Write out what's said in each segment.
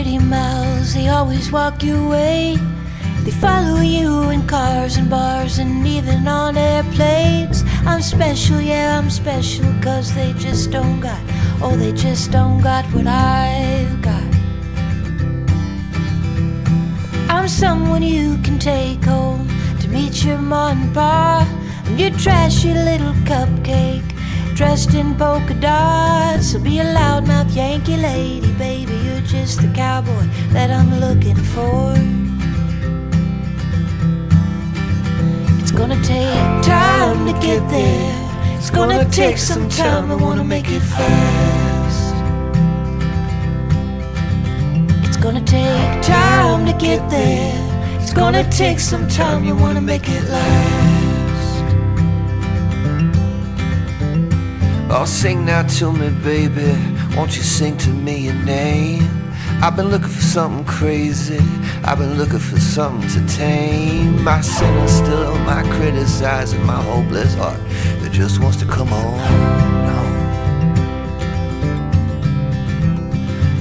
pretty mouths, they always walk your way. They follow you in cars and bars and even on airplanes. I'm special, yeah, I'm special, 'cause they just don't got, oh, they just don't got what I've got. I'm someone you can take home to meet your mom and pa, and your trashy little cupcake dressed in polka dots. So be a loudmouth Yankee lady, baby, you're just the cowboy that I'm looking for. It's gonna take time to get there. It's gonna take some time, I wanna make it fast. It's gonna take time to get there. It's gonna take some time, you wanna make it last. Oh, sing now to me, baby. Won't you sing to me your name? I've been looking for something crazy. I've been looking for something to tame my sinner still, my criticizing, my hopeless heart that just wants to come on.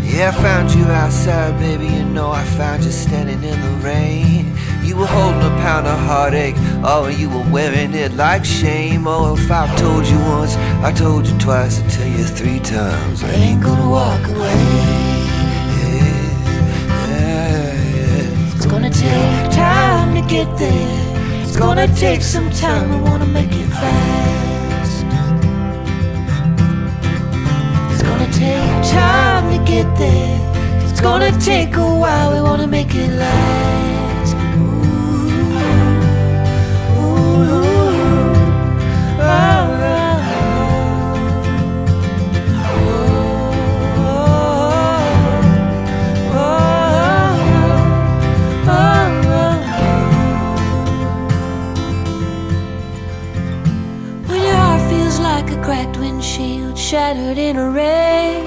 Yeah, I found you outside, baby, you know I found you standing in the rain. You were holding a pound of heartache, oh, and you were wearing it like shame. Oh, if I've told you once, I told you twice, I tell you 3 times, I ain't gonna walk away. It's gonna take time to get there. It's gonna take some time, I wanna make it fast. It's gonna take time to get there. It's gonna take a while, we wanna make it last. Ooh, ooh, ooh, oh, oh. Cracked windshield, shattered in a wreck.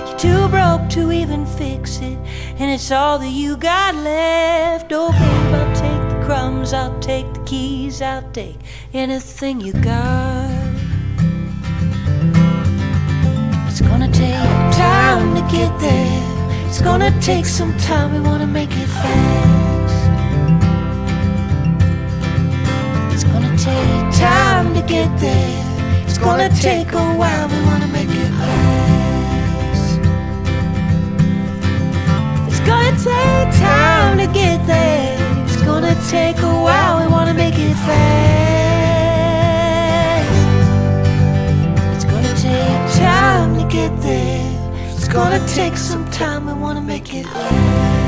You're too broke to even fix it, and it's all that you got left. Oh babe, I'll take the crumbs, I'll take the keys, I'll take anything you got. It's gonna take time to get there. It's gonna take some time, we wanna make it fast. It's gonna take time to get there. It's gonna take a while, we wanna make it last. It's gonna take time to get there. It's gonna take a while, we wanna make it fast. It's gonna take time to get there. It's gonna take some time, we wanna make it last.